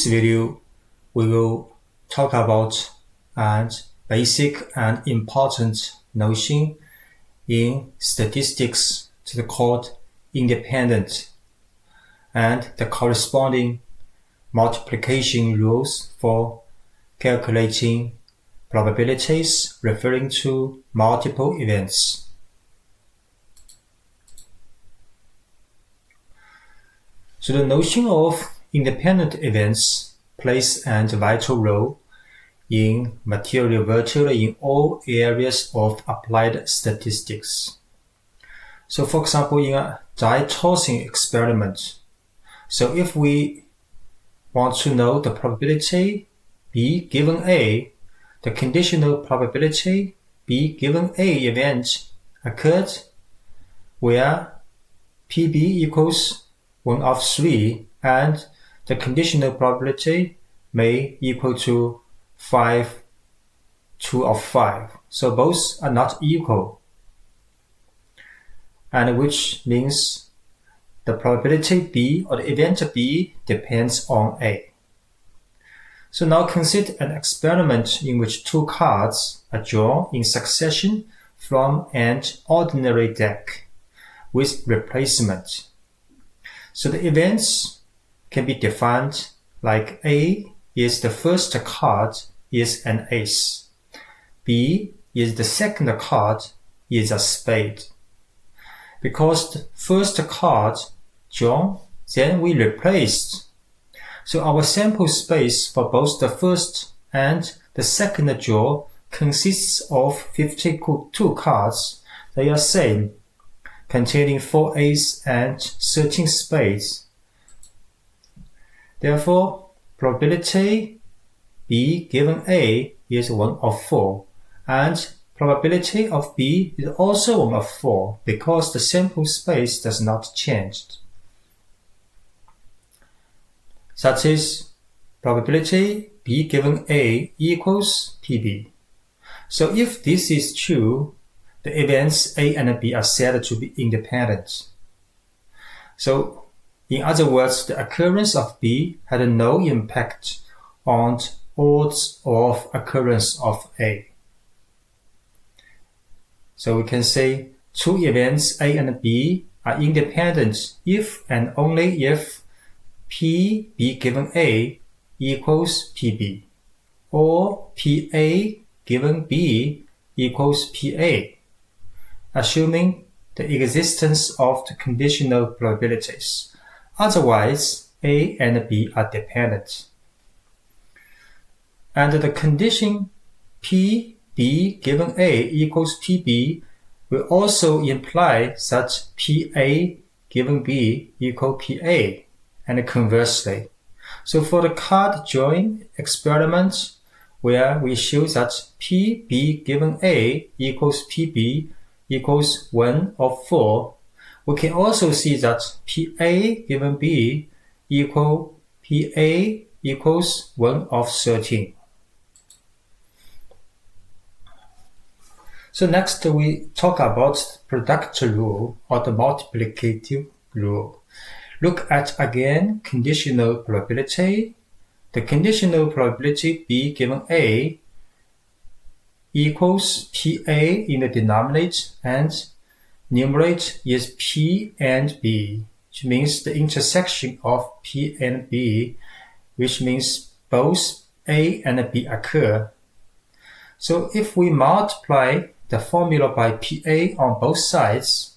this video, we will talk about a basic and important notion in statistics called independent and the corresponding multiplication rules for calculating probabilities referring to multiple events. So the notion of independent events plays a vital role in virtually in all areas of applied statistics. So for example, in a die tossing experiment, so if we want to know the probability B given A, the conditional probability B given A event occurred where PB equals 1 of 3 and the conditional probability may equal to 2 of 5. So both are not equal, and which means the probability B or the event B depends on A. So now consider an experiment in which two cards are drawn in succession from an ordinary deck with replacement. So the events can be defined like A is the first card is an ace, B is the second card is a spade. Because the first card drawn, then we replaced. So our sample space for both the first and the second draw consists of 52 cards. They are same, containing 4 aces and 13 spades. Therefore, probability B given A is 1 of 4, and probability of B is also 1 of 4 because the sample space does not change. That is, probability B given A equals PB. So if this is true, the events A and B are said to be independent. So, in other words, the occurrence of B had no impact on odds of occurrence of A. So we can say two events A and B are independent if and only if PB given A equals PB, or PA given B equals PA, assuming the existence of the conditional probabilities. Otherwise, A and B are dependent. And the condition PB given A equals PB will also imply that PA given B equal PA, and conversely. So for the card drawing experiment, where we show that PB given A equals PB equals 1 of 4, we can also see that PA given B equal PA equals 1 of 13. So next we talk about product rule or the multiplicative rule. Look at again conditional probability. The conditional probability B given A equals PA in the denominator and numerator is P and B, which means the intersection of P and B, which means both A and B occur. So if we multiply the formula by PA on both sides,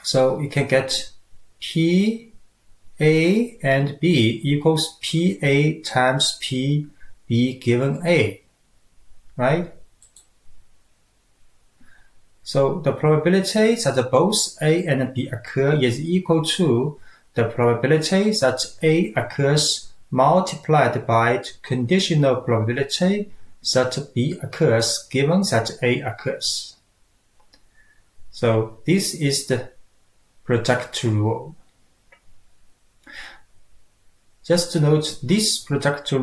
so we can get P A and B equals PA times PB given A, right? So the probability that both A and B occur is equal to the probability that A occurs multiplied by the conditional probability that B occurs given that A occurs. So this is the product rule. Just to note, this product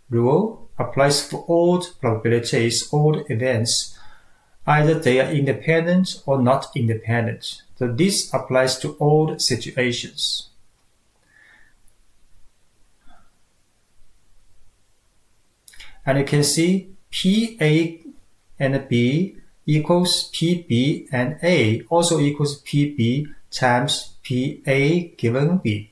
rule applies for all probabilities, all events, either they are independent or not independent. So this applies to all situations. And you can see PA and B equals PB and A also equals PB times PA given B.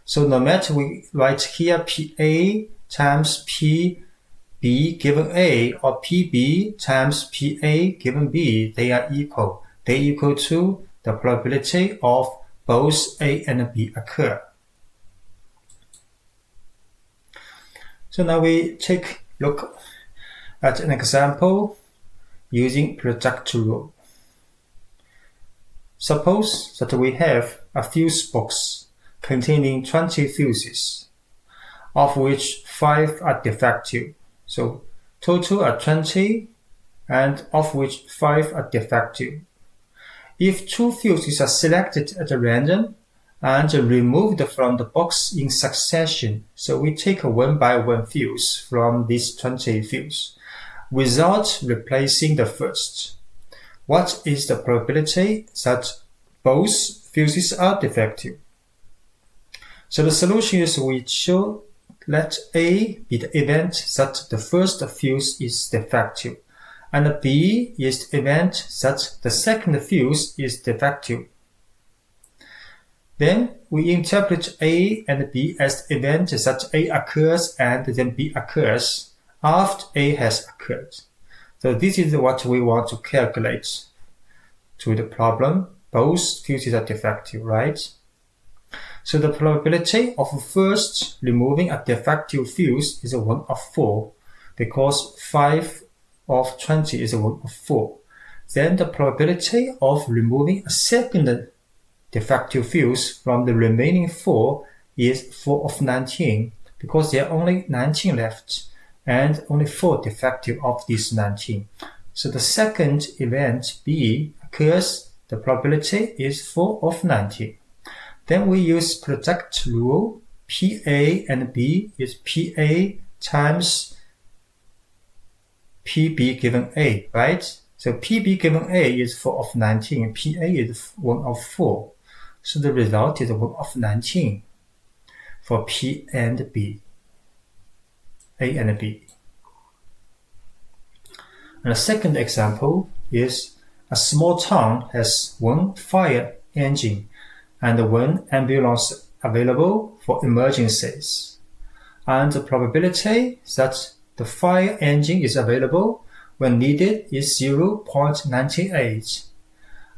So no matter we write here PA times PB given A or PB times PA given B, they are equal. They equal to the probability of both A and B occur. So now we take a look at an example using productrule. Suppose that we have a fuse box containing 20 fuses, of which 5 are defective. So total are 20, and of which 5 are defective. If 2 fuses are selected at random and removed from the box in succession, so we take a 1 by 1 fuse from these 20 fuses without replacing the first, what is the probability that both fuses are defective? So the solution is we should let A be the event that the first fuse is defective, and B is the event that the second fuse is defective. Then we interpret A and B as the event that A occurs and then B occurs after A has occurred. So this is what we want to calculate to the problem. Both fuses are defective, right? So the probability of first removing a defective fuse is 1 of 4, because 5 of 20 is 1 of 4. Then the probability of removing a second defective fuse from the remaining 4 is 4 of 19, because there are only 19 left and only 4 defective of these 19. So the second event B occurs, the probability is 4 of 19. Then we use product rule. PA and B is PA times PB given A, right? So PB given A is 4 of 19, PA is 1 of 4. So the result is 1 of 19 for P and B, A and B. And the second example is a small town has 1 fire engine and 1 ambulance available for emergencies. And the probability that the fire engine is available when needed is 0.98.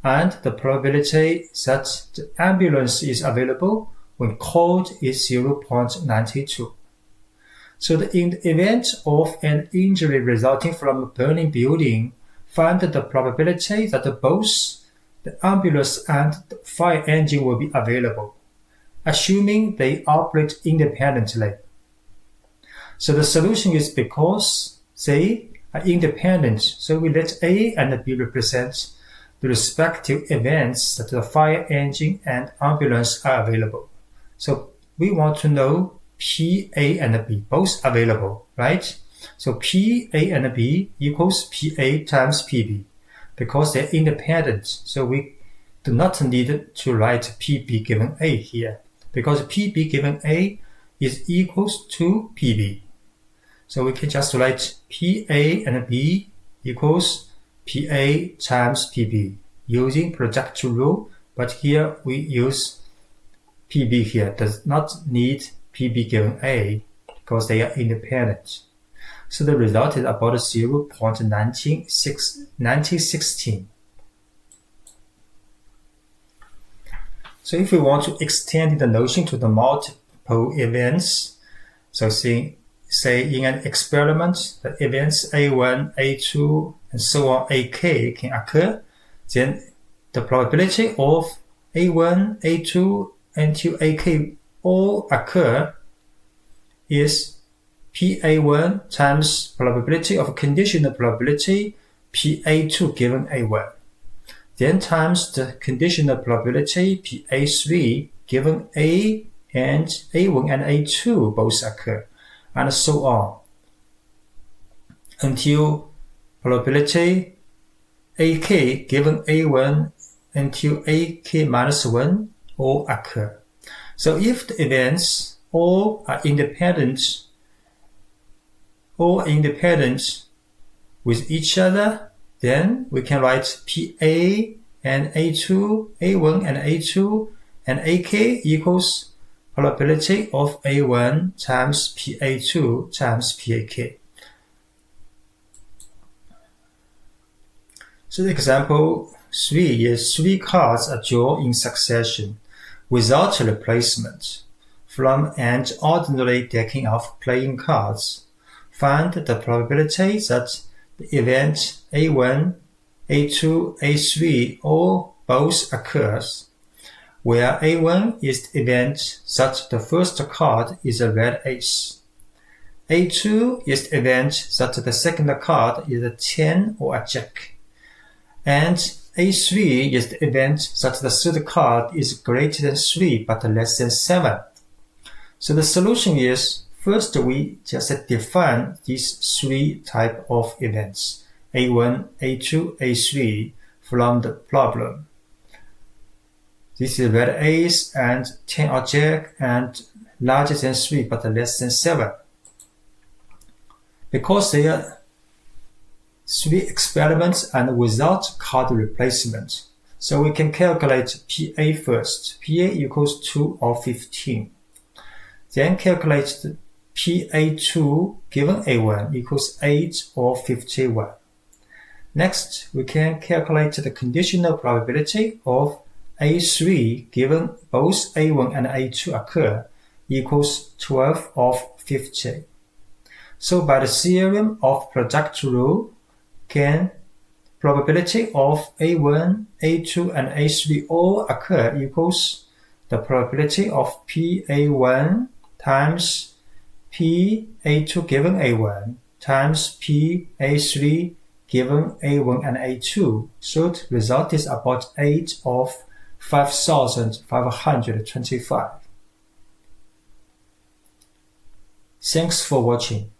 And the probability that the ambulance is available when called is 0.92. So in the event of an injury resulting from a burning building, find the probability that both the ambulance and the fire engine will be available, assuming they operate independently. So the solution is because they are independent, so we let A and B represent the respective events that the fire engine and ambulance are available. So we want to know P, A, and B both available, right? So P, A, and B equals PA times PB because they're independent. So we do not need to write PB given A here because PB given A is equals to PB. So we can just write PA and B equals PA times PB using productrule, but here we use PB here, does not need PB given A because they are independent. So the result is about 0.1916. So if we want to extend the notion to the multiple events, so say in an experiment, the events A1, A2, and so on, AK can occur, then the probability of A1, A2, until AK all occur is PA1 times probability of conditional probability PA2 given A1, then times the conditional probability PA3 given A and A1 and A2 both occur, and so on, until probability AK given A1 until AK minus 1 all occur. So if the events all are independent all independent with each other, then we can write PA and A2, A1 and A2 and AK equals probability of A1 times PA2 times PAK. So example 3 is 3 cards are drawn in succession without replacement from an ordinary decking of playing cards. Find the probability that the event A1, A2, A3 or both occurs, where A1 is the event that the first card is a red ace. A2 is the event that the second card is a 10 or a jack. And A3 is the event that the third card is greater than 3 but less than 7. So the solution is, first we just define these 3 types of events, A1, A2, A3, from the problem. This is red ace and 10 or jack and larger than 3 but less than 7. Because they are 3 experiments and without card replacement, so we can calculate PA first. PA equals 2 or 15. Then calculate the PA2 given A1 equals 8 or 51. Next, we can calculate the conditional probability of A3 given both A1 and A2 occur equals 12 of 50. So by the theorem of productrule, can probability of A1, A2 and A3 all occur equals the probability of PA1 times PA2 given A1 times PA3 given A1 and A2. So the result is about 8 of 5,525. Thanks for watching.